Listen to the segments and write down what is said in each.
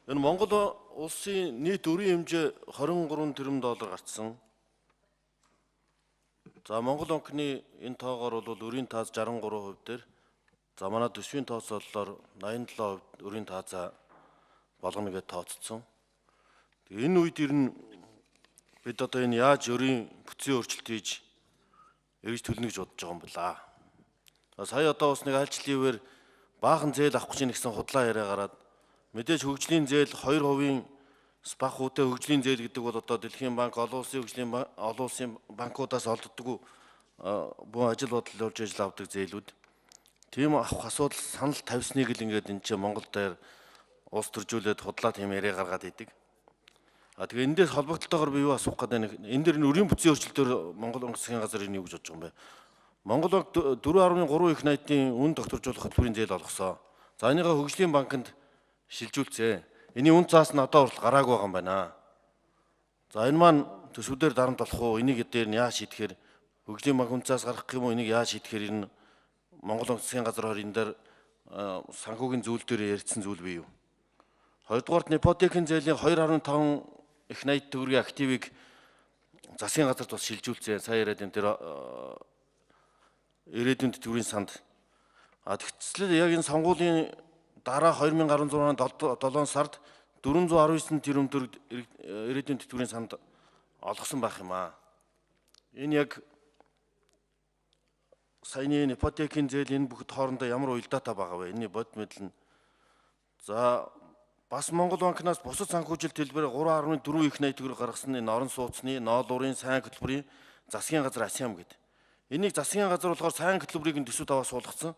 Энэ Монгол улсын нийт өрийн хэмжээ 23 тэрбум доллар гарцсан. За Монгол банкны энэ тоогоор бол өрийн таац 63% дээр, за манай төсвийн тооцоололоор 87% өрийн таацаа болгоно гэж тооцсон. Тэгээ энэ үед ер нь бид одоо энэ яаж өрийн бүтцийн өөрчлөлт хийж эргэж төлнө гэж бодож байгаа юм байна. Сая одоо бас нэг айлчлалын баахан зээл авах гэж нэгсэн худлаа яриа гараад мэдээж хөгжлийн зээл 2% бага хүүтэй хөгжлийн зээл гэдэг бол одоо Дэлхийн банк, олон улсын банкудаас олддог бүх ажил бодол явуулж ажил авдаг зээлүүд. Тийм авах асуудал санал тавьсныг л ингээд энэ чинь Монгол дээр улс төржүүлээд худлаа тийм яриа гаргаад идэг. Тэгээ эндээс холбогдлолтойгоор би юу асуух гэдэг энэ дэр өрийн бүтцийн өөрчлөлтөөр Монгол банк засгийн газар энэ юу гэж бодож байгаа юм бэ? Монгол банк 4.3 их найдын үн докторжуулах хөтөлбөрийн зээл олгосон. За энийгээ хөгжлийн банкнд шилжүүлцээ. Эний үн цаас нь одоо хүртэл гараагүй байгаа юм байна. За энэ маань төсвүүдээр дарамт болох уу? Энийг дээр нь яаж шийдэхээр хөгжлийн банк үн цаас гаргах юм уу? Энийг яаж шийдэхээр энэ Монгол банк засгийн газар энэ дээр санхүүгийн зүйл дээр ярьсан зүйл бий юу? Хоёрдугаарт ипотекийн зээлийн 2.5 их найд төгрөгийн активыг засгийн газарт бас шилжүүлцээ. Сая яриад энэ тэр ирээдүйн тэтгэврийн санд. Тэгвэл яг энэ сонгуулийн дараа 2016 оны 7 сард 419 тэрбум төгрөг ирээдүйн тэтгэврийн санд олгосон байх юм аа. Энэ яг саяны ипотекийн зээл энэ бүгд хоорондоо ямар уялдаатай байгаа вэ? Энэний бод мэдэл нь. За бас Монгол банкнаас бусад санхүүжилт хэлбэрээр 3.4 их найд төгрөг гаргасан энэ орон сууцны, ноол урын сайн хөтөлбөрийн засгийн газар Асиам гэдэг. Энийг засгийн газар болохоор сайн хөтөлбөрийг нь төсөв таваас суулгацсан.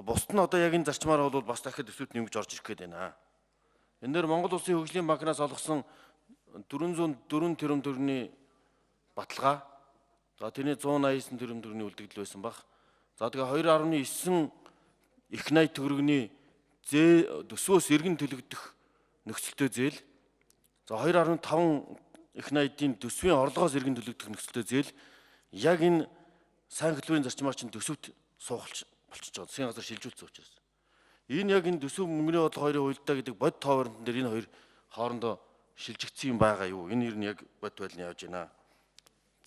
Бусд нь одоо яг энэ зарчмаар бол бас дахиад төсөвт нэмж орж ирэх гээд байна. Энэ дээр Монгол Улсын хөгжлийн банкнаас олгосон 404 тэрбум төгрөгийн баталгаа. За тэрний 189 тэрбум төгрөгийн үлдэгдэл байсан баг. За тэгээ 2.9 их найд төгрөгийн төсвөөс иргэн төлөгдөх нөхцөлтэй зээл. За 2.5 их найдын төсвийн орлогоос иргэн төлөгдөх нөхцөлтэй зээл. Яг энэ сайн хөтөлбөрийн зарчмаар чинь төсөвт суугалж болчихж байгаа. Засгийн газар шилжүүлсэн учраас. Энэ яг энэ төсөв мөнгөний бодлого хоёрын уялдаа гэдэг бод тооорон дээр энэ хоёр хоорондоо шилжигдсэн юм байгаа юу? Энэ ер нь яг бод байл нь явж байна.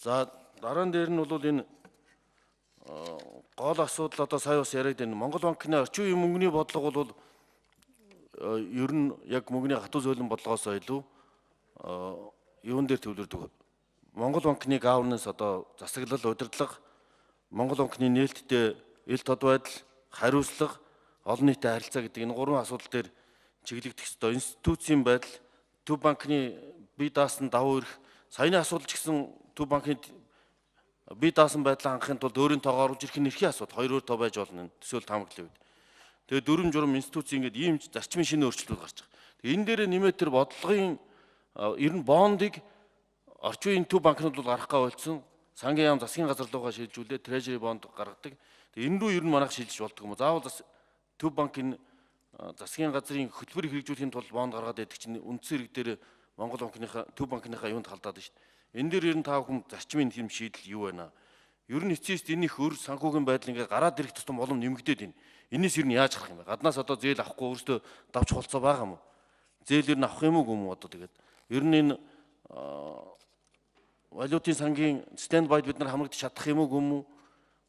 За дараа нь дээр нь бол энэ гол асуудал одоо сая бас яриад байна. Монгол банкны орчин үеийн мөнгөний бодлого бол ер нь яг мөнгөний хатуу зөөлөн бодлогоос илүү юун дээр төвлөрдөг. Монгол банкны governance одоо засаглал, удирдлага, Монгол банкны нээлттэй ил тод байдал, хариуцлага, олон нийтэд харилцаа гэдэг энэ гурван асуудал дээр чиглэгдэх ёстой. Институцийн байдал, төв банкны бие даасан давуу эрх, саяны асуудал ч гэсэн төв банкны бие даасан байдлаа хангахын тулд өөрийн тоогоо оруулж ирэх нь эрхийн асуудал. Хоёр өөр тоо байж болно энэ төсөөл таамаглалын үед. Тэгээ дөрвөн журам институц ингээд ийм зарчмын шинэ өөрчлөлт гарч байгаа. Тэгээ энэ дээр нэмээд тэр бодлогын ер нь бондыг орчин үеийн төв банкнууд бол гаргах болцсон. Сангийн яам засгийн газар руугаа шилжүүлээд treasury bond гаргадаг. Тэгээ энэ рүү ер нь манайх шилжиж болдог юм. Заавал төв банкын засгийн газрын хөтөлбөрийг хэрэгжүүлэхийн тулд бонд гаргаад байдаг чинь үндсэн хэрэг дээр Монгол банкныхаа төв банкныхаа юунд халдаад байна шүү дээ. Энэ дээр ер нь тав хүн зарчмын хэм шийдэл юу байна? Ер нь эцэст энийх өр санхүүгийн байдал ингээд гараад ирэх тусам болом нэмэгдээд байна. Энээс ер нь яаж гарах юм бэ? Гаднаас одоо зээл авахгүй өөрөөсөө давч холцоо байгаа юм уу? Зээл ер нь авах юм уу одоо тэгээд ер нь энэ валютын сангийн стендбайд бид нар хамрагдаж чадах юм уу?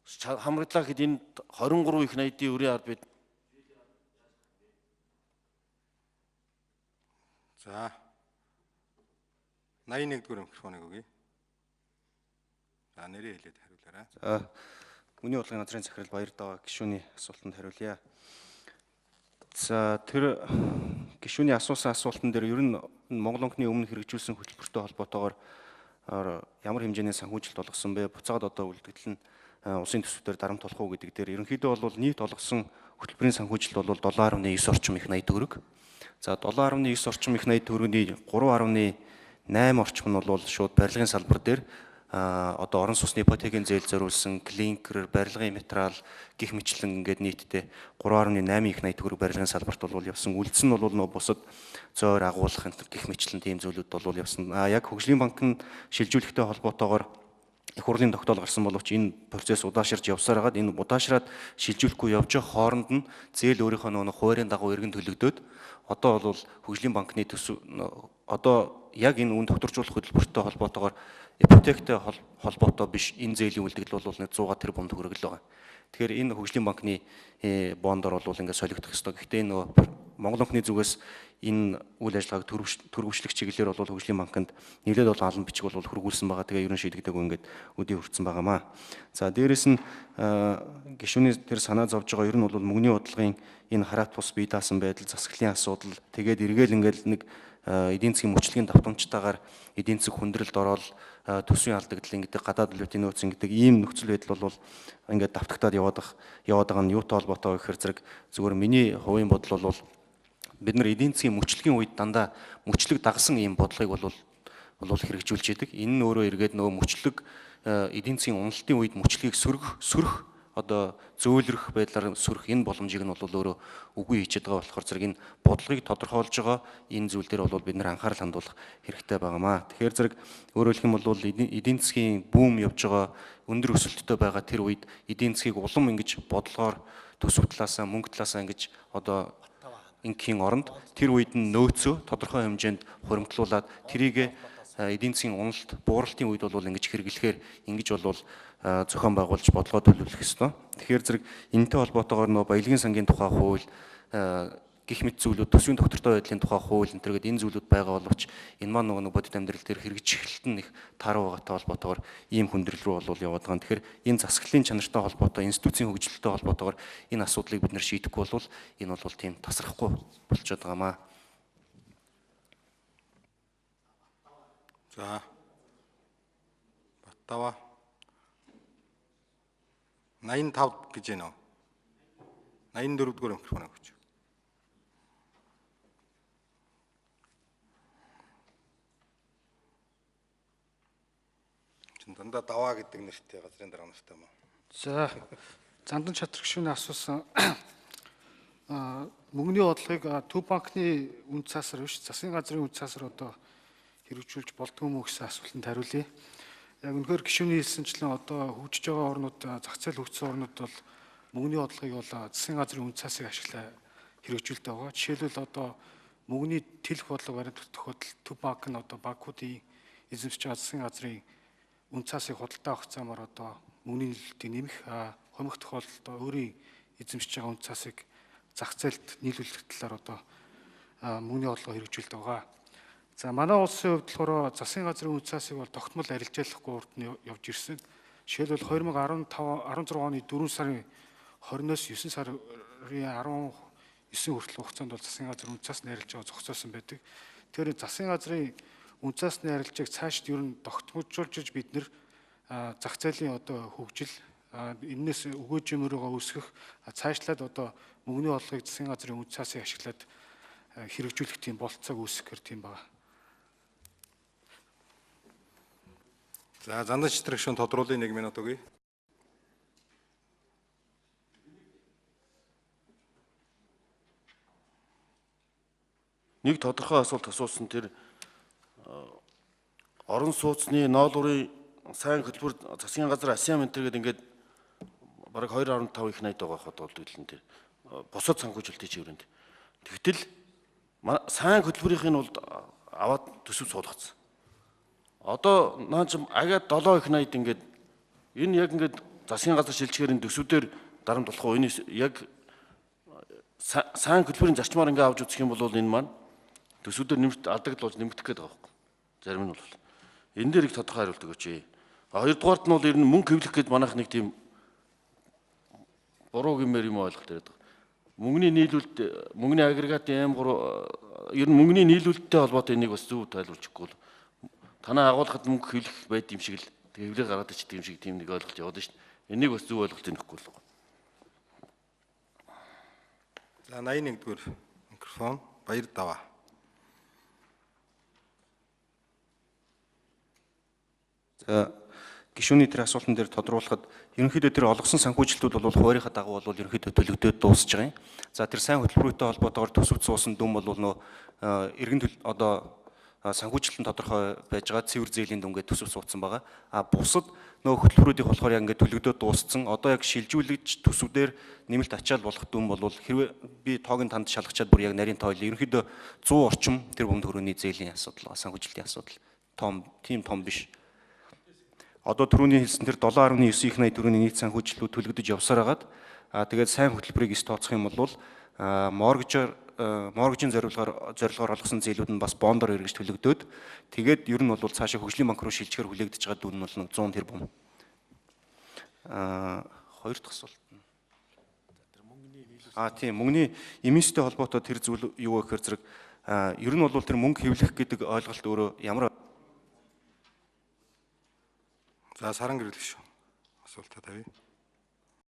Хамраглаа гэхэд энэ 23 их найдын өрийн ард бид. За 81-р микрофоныг өгье. За нэрээ хэлээд хариулаарай. За Үний бодлогын газрын захирал Баярдаа гишүүний асуултанд хариулъя. За тэр гишүүний асуусан асуултан дээр ер нь Монгол банкны өмнө хэрэгжүүлсэн хөтөлбөртэй холбоотойгоор ямар хэмжээний санхүүжилт олгосон бэ? Буцаад одоо үлдэгдэл нь улсын төсвөөр дарамт болох уу гэдэг дээр ерөнхийдөө бол нийт олгосон хөтөлбөрийн санхүүжилт бол 7.9 орчим их найд төгрөг. За 7.9 орчим их найд төгрөгийн 3.8 орчим нь бол шууд барилгын салбар дээр одоо орон сууцны ипотекийн зээл зориулсан клинкер, барилгын материал гих мэтлэн ингээд нийтдээ 3.8 их найд төгрөг барилгын салбарт бол явсан. Үлдсэн нь бол нөө бусад зөөр агуулах гих мэтлэн тийм зүйлүүд бол явсан. Яг хөгжлийн банк нь шилжүүлэхтэй холбоотойгоор их хурлын тогтоол гарсан боловч энэ процесс удаашрж явсаар хагаад энэ удаашраад шилжүүлэхгүй явж байгаа хооронд нь зээл өөрийнхөө нөгөө хуваарийн дагуу эргэн төлөгдөөд одоо бол хөгжлийн банкны төсөв одоо яг энэ үн докторжуулах хөтөлбөртэй холбоотойгоор ипотектэй холбоотой биш энэ зээлийн үлдэгдэл бол нэг 100 тэрбум төгрөг л байгаа. Тэгэхээр энэ хөгжлийн банкны бондор бол ингээд солигдох ёстой. Гэхдээ нөгөө Монгол банкны зүгээс энэ үйл ажиллагааг төрөвчлөх чиглэлээр бол хөгжлийн банкнд нэлээд бол алан бичиг бол хөргүүлсэн байгаа. Тэгээ ерөн шийдэгдээгүй ингээд өдий хүрсэн байгаамаа. За дээрэс нь гишүүний тэр санаа зовж байгаа ер нь бол мөнгөний бодлогын энэ хараат бус бие даасан байдал, засаглалын асуудал тэгээд эргээл ингээд нэг эдийн засгийн мөчлөгийн давтамжтайгаар эдийн засаг хүндрэлд ороод төсвийн алдагдал ингээд гадаад валютын нөөц ингээд ийм нөхцөл байдал бол ингээд давтагтаад яваад байгаа нь юутай холбоотой вэ гэхээр зүгээр миний хувийн бодол бол бид нар эдийн засгийн мөчлөгийн үед дандаа мөчлөг дагсан ийм бодлогыг бол хэрэгжүүлж идэг. Энэ нь өөрөө эргээд нөгөө мөчлөг эдийн засгийн уналтын үед мөчлөгийг сөрөх одоо зөөлрөх байдлаар сөрөх энэ боломжийг нь бол өөрөө үгүй хийчихэд байгаа болохоор зэрэг энэ бодлогыг тодорхойлж байгаа энэ зүйл дээр бол бид нар анхаарал хандуулах хэрэгтэй байгаамаа. Тэгэхээр зэрэг өөрөөр хэлэх юм бол эдийн засгийн бүүм явж байгаа өндөр өсөлттэй байгаа тэр үед эдийн засгийг улам ингэж бодлогоор төсөв талаасаа мөнгө талаасаа ингэж одоо ингийн оронд тэр үед нь нөөцөө тодорхой хэмжээнд хуримтлуулад тэрийг эдийн засгийн уналт бууралтын үед бол ингэж хэрэглэхээр ингэж бол зохион байгуулж бодлого төлөвлөх ёстой. Тэгэхээр зэрэг энэтэй холбоотойгоор нөө баялагын сангийн тухай хууль гэх мэт зүйлүүд төсвийн доктортой байдлын тухай хууль энэ төргээд энэ зүйлүүд байгаа боловч энэ маань нөгөө бодит амьдрал дээр хэрэгжих нь их тааруу байгаатай холбоотойгоор ийм хүндрэл рүү бол яваад байгаа. Тэгэхээр энэ засаглалын чанартай холбоотой институцийн хөгжилтэй холбоотойгоор энэ асуудлыг бид нэр шийдэхгүй бол энэ бол тийм тасрахгүй болчиход байгаамаа. За. Баттава 85 гэж байна уу? 84 дугаар микрофон авч. Чин дандаа даваа гэдэг нэртэй газрын дарга нартай юм уу? За Зандан Чатрах гишүүний асуусан мөнгөний бодлогыг төв банкны үнд цаасаар биш засгийн газрын үнд цаасаар одоо хэрэгжүүлж болдгоо мүү гэсэн асуултанд хариулъя. Яг үнэхээр гишүүний хэлсэнчлэн одоо хөгжиж байгаа орнууд зах зээл хөгжсөн орнууд бол мөнгөний бодлогыг бол засгийн газрын үнд цаасыг ашиглаа хэрэгжүүлдэг байгаа. Жишээлбэл одоо мөнгөний тэлэх бодлого баримтах тохиолдолд төв банк нь одоо банкуудын эзэмшиж байгаа засгийн газрын үнд цаасыг худалдаа авах замаар одоо мөнгөний нийлүүлэлтийг нэмэх хомих тохиолдолд өөрийн эзэмшиж байгаа үнд цаасыг зах зээлд нийлүүлэх талаар одоо мөнгөний бодлого хэрэгжүүлдэг байгаа. За манай улсын хувьд болохоор засгийн газрын үнд цаасыг бол тогтмол арилжаалахгүй урд нь явж ирсэн. Жишээлбэл 2016 оны 4 сарын 20-оос 9 сарын 19 хүртэл хугацаанд бол засгийн газрын үнд цасны арилжааг зогсоосон байдаг. Тэр засгийн газрын үнд цасны арилжааг цаашд ер нь тогтмолжуулж бид нэр зах зээлийн одоо хөгжил энэс өгөөжмөрөөгөө өсгөх цаашлаад одоо мөнгөний бодлогыг засгийн газрын үнд цасыг ашиглаад хэрэгжүүлэх тийм болцоог үүсгэх гэр тийм байна. За Зандан Чатрах гишүүн тодруулын 1 минут өгье. Нэг тодорхой асуулт асуусан тэр орон сууцны ноолуурын сайн хөтөлбөр засгийн газар ASEAN ментер гэдэг ингээд бараг 2.5 их 80 байгаа хот болдог л энэ тэр бусад санхүүжилтийн чиглэлд. Тэгтэл сайн хөтөлбөрийн нь бол аваад төсөв суулгацсан. Одоо наач агаад 7 их 80 ингээд энэ яг ингээд засгийн газар шилжихээр энэ төсвүүдээр дарамт болох уу? Энэ яг сайн хөтөлбөрийн зарчмаар ингээд авч үзэх юм бол энэ маань төсвүүдээр нэмэлт алдагдал болж нэмэгдэх гээд байгаа байхгүй. Зарим нь бол. Энэ дээр их тодорхой хариулт өгөөч. Хоёрдугаарт нь бол ер нь мөнгө хэвлэх гээд манайх нэг тийм буруу гэмээр юм ойлгох дээр байгаа. Мөнгөний нийлүүлэлт, мөнгөний агрегатын М3 ер нь мөнгөний нийлүүлэлттэй холбоотой энийг бас зөв тайлбарчихгүй бол танаа агуулгад мөнгө хэвлэх байд юм шиг л хэвлээ гаргаад ичдэг юм шиг тийм нэг ойлголт яваад шүү дээ. Энийг бас зөв ойлголт өгөхгүй л байна. За 81 дугаар микрофон Баяр Даваа. За гишүүний тэр асуултан дээр тодруулахад ерөнхийдөө тэр олгосон санхүүжилтүүд бол хуваарийнхаа дагуу бол ерөнхийдөө төлөгдөөд дуусж байгаа юм. За тэр сайн хөтөлбөртэй холбоотойгоор төсөвт суусан дүн бол нөө эргэн одоо санхүүжилтэн тодорхой байж байгаа цэвэр зээлийн дүнгээ төсөв суудсан байгаа. Бусад нөгөө хөтөлбөрүүдийн болохоор яг ингээд төлөгдөө дууссан. Одоо яг шилжүүлэгч төсвүүдээр нэмэлт ачаал болох дүн бол хэрвээ би тоогийн танд шалгачаад бүр яг нарийн тоол ерөнхийдөө 100 орчим тэрбум төгрөгийн зээлийн асуудал, санхүүжилтийн асуудал. Тийм том биш. Одоо түрүүний хэлсэн тэр 7.9 их 80 төгрөгийн нийт санхүүжилтүүд төлөгдөж явсаар хагаад тэгээд сайн хөтөлбөрийг ис тооцох юм бол моргижийн зорилгоор олгосон зээлүүд нь бас бондор эргэж төлөгдөөд тэгээд ер нь бол цаашаа хөгжлийн банк руу шилжихээр хүлээгдэж байгаа дүн нь бол 100 тэрбум. Хоёр дахь асуулт нь. Тийм мөнгөний эмистэй холбоотой тэр зүйл юу вэ гэхээр зэрэг ер нь бол тэр мөнгө хэвлэх гэдэг ойлголт өөрөө ямар. За Саран гэрэл гишүүн асуултаа тавья.